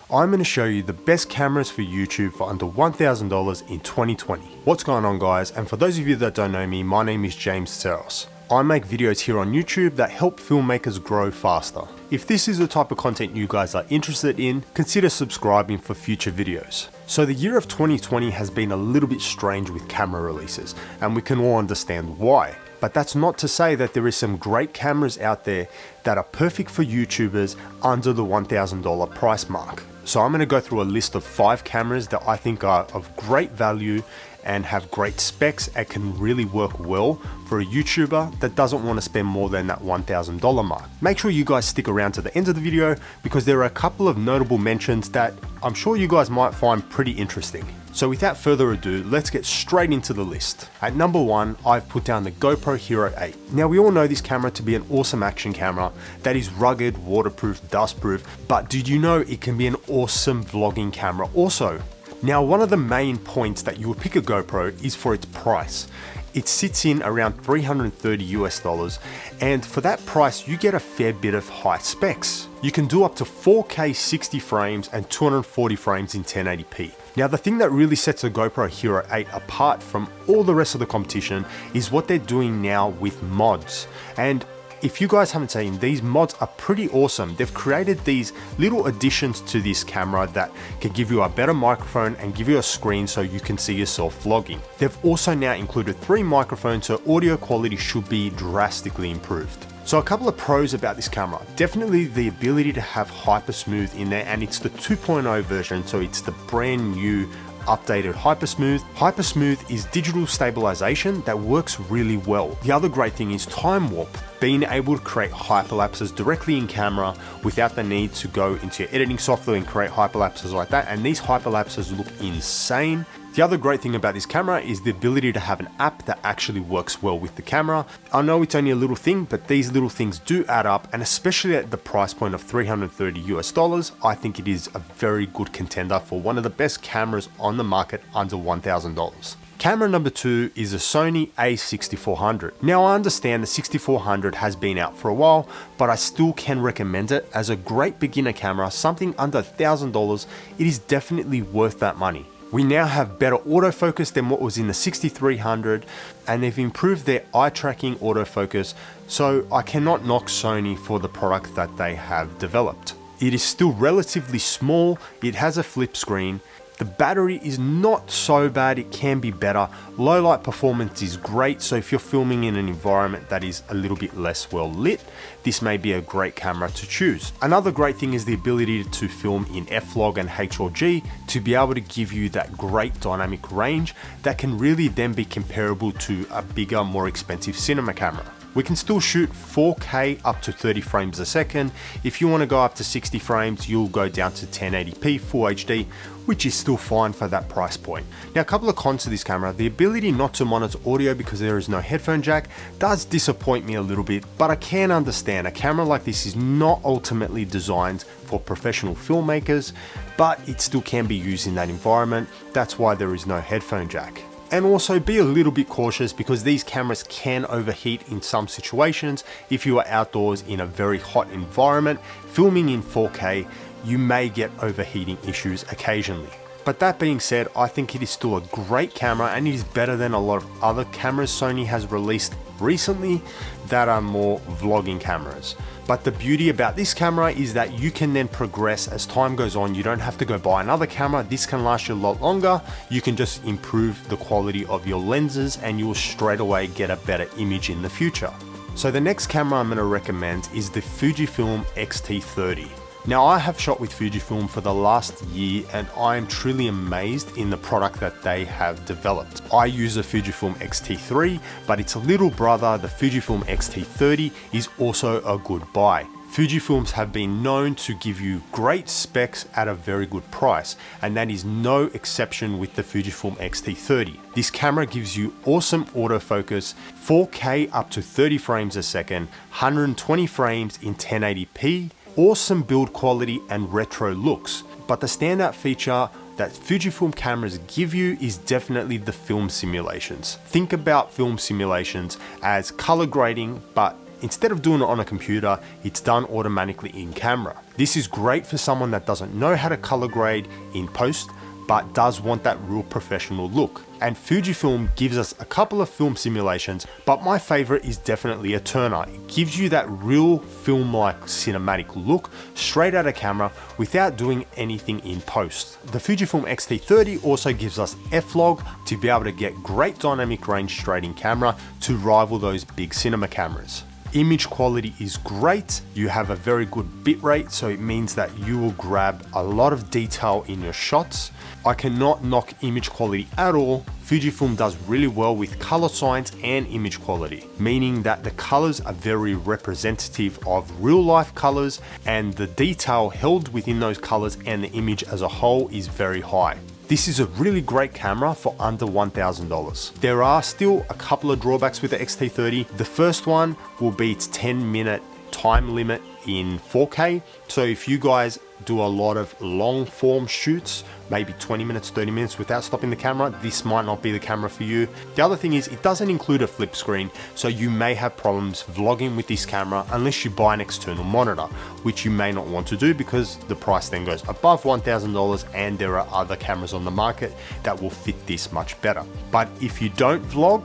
I'm going to show you the best cameras for YouTube for under $1,000 in 2020. What's going on, guys? And for those of you that don't know me, my name is James Tseros. I make videos here on YouTube that help filmmakers grow faster. If this is the type of content you guys are interested in, consider subscribing for future videos. So the year of 2020 has been a little bit strange with camera releases, and we can all understand why. But that's not to say that there is some great cameras out there that are perfect for YouTubers under the $1,000 price mark. So I'm going to go through a list of 5 cameras that I think are of great value and have great specs and can really work well for a YouTuber that doesn't want to spend more than that $1,000 mark. Make sure you guys stick around to the end of the video because there are a couple of notable mentions that I'm sure you guys might find pretty interesting. So without further ado, let's get straight into the list. At number 1, I've put down the GoPro Hero 8. Now we all know this camera to be an awesome action camera that is rugged, waterproof, dustproof, but did you know it can be an awesome vlogging camera also? Now, one of the main points that you would pick a GoPro is for its price. It sits in around $330 US, and for that price, you get a fair bit of high specs. You can do up to 4K 60 frames and 240 frames in 1080p. Now, the thing that really sets the GoPro Hero 8 apart from all the rest of the competition is what they're doing now with mods. And if you guys haven't seen, these mods are pretty awesome. They've created these little additions to this camera that can give you a better microphone and give you a screen so you can see yourself vlogging. They've also now included 3 microphones, so audio quality should be drastically improved. So a couple of pros about this camera. Definitely the ability to have Hyper Smooth in there, and it's the 2.0 version, so it's the brand new updated Hyper Smooth. Hyper Smooth is digital stabilization that works really well. The other great thing is time warp, being able to create hyperlapses directly in camera without the need to go into your editing software and create hyperlapses like that, and these hyperlapses look insane. The other great thing about this camera is the ability to have an app that actually works well with the camera. I know it's only a little thing, but these little things do add up, and especially at the price point of $330 US, I think it is a very good contender for one of the best cameras on the market under $1,000. Camera number 2 is a Sony A6400. Now I understand the 6400 has been out for a while, but I still can recommend it as a great beginner camera, something under $1,000. It is definitely worth that money. We now have better autofocus than what was in the 6300, and they've improved their eye tracking autofocus, so I cannot knock Sony for the product that they have developed. It is still relatively small, it has a flip screen. The battery is not so bad, it can be better. Low light performance is great, so if you're filming in an environment that is a little bit less well lit, this may be a great camera to choose. Another great thing is the ability to film in F-Log and HLG to be able to give you that great dynamic range that can really then be comparable to a bigger, more expensive cinema camera. We can still shoot 4K up to 30 frames a second. If you want to go up to 60 frames, you'll go down to 1080p Full HD, which is still fine for that price point. Now, a couple of cons to this camera. The ability not to monitor audio because there is no headphone jack does disappoint me a little bit, but I can understand a camera like this is not ultimately designed for professional filmmakers, but it still can be used in that environment. That's why there is no headphone jack. And also be a little bit cautious because these cameras can overheat in some situations. If you are outdoors in a very hot environment, filming in 4K, you may get overheating issues occasionally. But that being said, I think it is still a great camera, and it is better than a lot of other cameras Sony has released recently that are more vlogging cameras. But the beauty about this camera is that you can then progress as time goes on. You don't have to go buy another camera. This can last you a lot longer. You can just improve the quality of your lenses and you will straight away get a better image in the future. So the next camera I'm going to recommend is the Fujifilm X30. Now, I have shot with Fujifilm for the last year and I am truly amazed in the product that they have developed. I use a Fujifilm X-T3, but its little brother, the Fujifilm X-T30, is also a good buy. Fujifilms have been known to give you great specs at a very good price, and that is no exception with the Fujifilm X-T30. This camera gives you awesome autofocus, 4K up to 30 frames a second, 120 frames in 1080p, awesome build quality and retro looks. But the standout feature that Fujifilm cameras give you is definitely the film simulations. Think about film simulations as color grading, but instead of doing it on a computer, it's done automatically in camera. This is great for someone that doesn't know how to color grade in post, but does want that real professional look. And Fujifilm gives us a couple of film simulations, but my favorite is definitely a Turner. It gives you that real film-like cinematic look straight out of camera without doing anything in post. The Fujifilm X30 also gives us F-Log to be able to get great dynamic range straight in camera to rival those big cinema cameras. Image quality is great. You have a very good bitrate, so it means that you will grab a lot of detail in your shots. I cannot knock image quality at all. Fujifilm does really well with color science and image quality, meaning that the colors are very representative of real life colors, and the detail held within those colors and the image as a whole is very high. This is a really great camera for under $1,000. There are still a couple of drawbacks with the X30. The first one will be its 10-minute time limit in 4K. So if you guys do a lot of long form shoots, maybe 20 minutes, 30 minutes without stopping the camera, this might not be the camera for you. The other thing is it doesn't include a flip screen, so you may have problems vlogging with this camera unless you buy an external monitor, which you may not want to do because the price then goes above $1,000 and there are other cameras on the market that will fit this much better. But if you don't vlog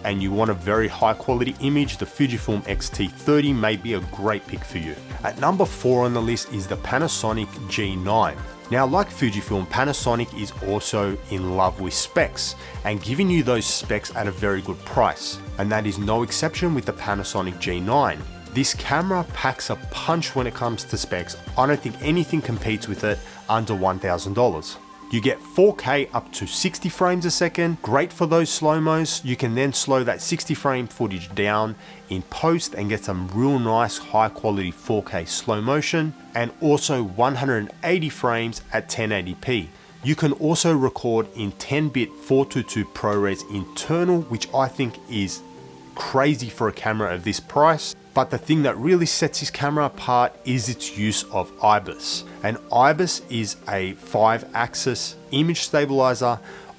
and you want a very high quality image, the Fujifilm X30 may be a great pick for you. At number 4 on the list is the Panasonic G9. Now, like Fujifilm, Panasonic is also in love with specs and giving you those specs at a very good price. And that is no exception with the Panasonic G9. This camera packs a punch when it comes to specs. I don't think anything competes with it under $1,000. You get 4K up to 60 frames a second, great for those slow-mos. You can then slow that 60 frame footage down in post and get some real nice high quality 4K slow motion, and also 180 frames at 1080p. You can also record in 10-bit 422 ProRes internal, which I think is crazy for a camera of this price. But the thing that really sets this camera apart is its use of IBIS. And IBIS is a 5-axis image stabilizer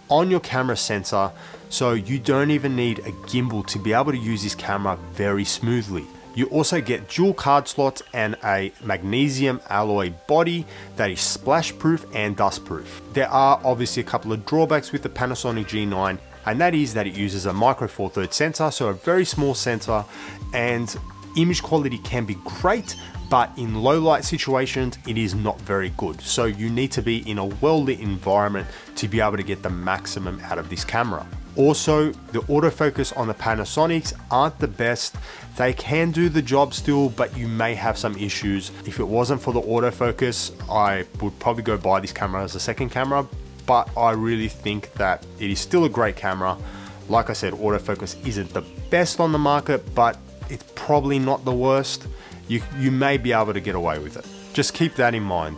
on your camera sensor, so you don't even need a gimbal to be able to use this camera very smoothly. You also get dual card slots and a magnesium alloy body that is splash proof and dust proof. There are obviously a couple of drawbacks with the Panasonic G9, and that is that it uses a micro four thirds sensor, so a very small sensor, and image quality can be great, but in low light situations, it is not very good. So you need to be in a well-lit environment to be able to get the maximum out of this camera. Also, the autofocus on the Panasonics aren't the best. They can do the job still, but you may have some issues. If it wasn't for the autofocus, I would probably go buy this camera as a second camera, but I really think that it is still a great camera. Like I said, autofocus isn't the best on the market, but it's probably not the worst. You may be able to get away with it. Just keep that in mind.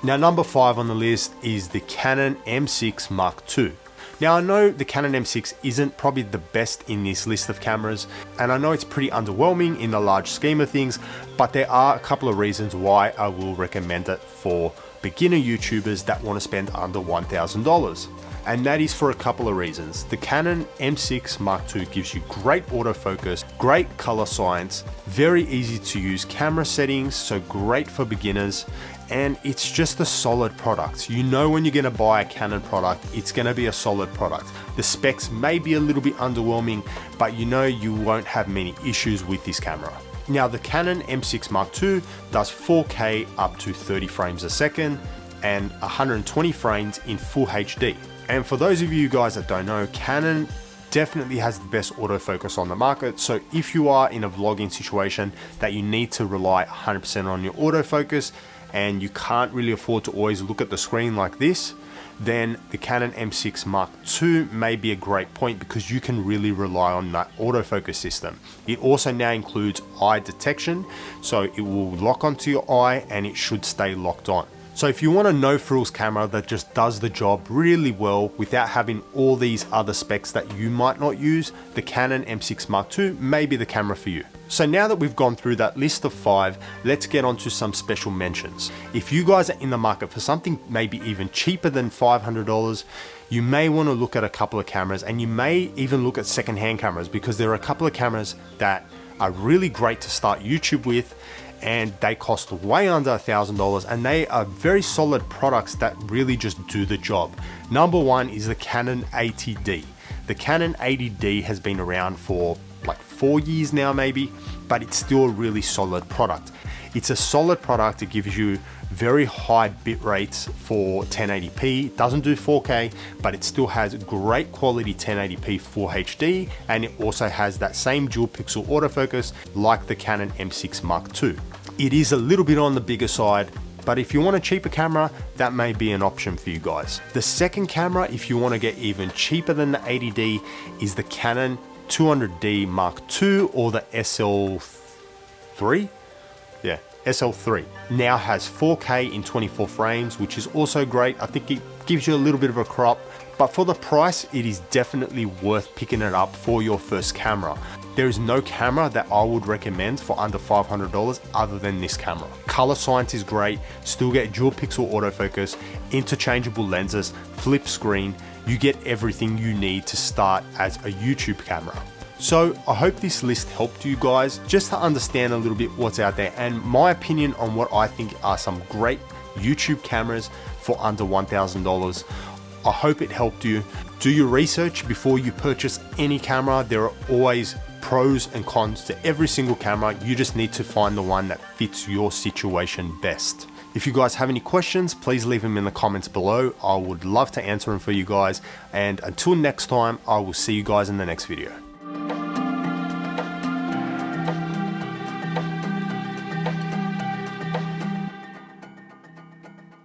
Now, number 5 on the list is the Canon M6 Mark II. Now, I know the Canon M6 isn't probably the best in this list of cameras, and I know it's pretty underwhelming in the large scheme of things, but there are a couple of reasons why I will recommend it for beginner YouTubers that want to spend under $1,000. And that is for a couple of reasons. The Canon M6 Mark II gives you great autofocus, great color science, very easy to use camera settings, so great for beginners, and it's just a solid product. You know when you're gonna buy a Canon product, it's gonna be a solid product. The specs may be a little bit underwhelming, but you know you won't have many issues with this camera. Now, the Canon M6 Mark II does 4K up to 30 frames a second and 120 frames in full HD. And for those of you guys that don't know, Canon definitely has the best autofocus on the market. So if you are in a vlogging situation that you need to rely 100% on your autofocus and you can't really afford to always look at the screen like this, then the Canon M6 Mark II may be a great point because you can really rely on that autofocus system. It also now includes eye detection, so it will lock onto your eye and it should stay locked on. So if you want a no-frills camera that just does the job really well without having all these other specs that you might not use, the Canon M6 Mark II may be the camera for you. So now that we've gone through that list of 5, let's get on to some special mentions. If you guys are in the market for something maybe even cheaper than $500, you may want to look at a couple of cameras, and you may even look at secondhand cameras, because there are a couple of cameras that are really great to start YouTube with, and they cost way under $1,000, and they are very solid products that really just do the job. Number one is the Canon 80D. The Canon 80D has been around for like 4 years now maybe, but it's still a really solid product. It's a solid product. It gives you very high bit rates for 1080p. It doesn't do 4K, but it still has great quality 1080p Full HD, and it also has that same dual pixel autofocus like the Canon M6 Mark II. It is a little bit on the bigger side, but if you want a cheaper camera, that may be an option for you guys. The second camera, if you want to get even cheaper than the 80D, is the Canon 200D Mark II, or the SL3. Yeah, SL3. Now has 4K in 24 frames, which is also great. I think it gives you a little bit of a crop, but for the price, it is definitely worth picking it up for your first camera. There is no camera that I would recommend for under $500 other than this camera. Color science is great, still get dual pixel autofocus, interchangeable lenses, flip screen. You get everything you need to start as a YouTube camera. So I hope this list helped you guys just to understand a little bit what's out there and my opinion on what I think are some great YouTube cameras for under $1,000. I hope it helped you. Do your research before you purchase any camera. There are always pros and cons to every single camera. You just need to find the one that fits your situation best. If you guys have any questions, please leave them in the comments below. I would love to answer them for you guys. And until next time, I will see you guys in the next video.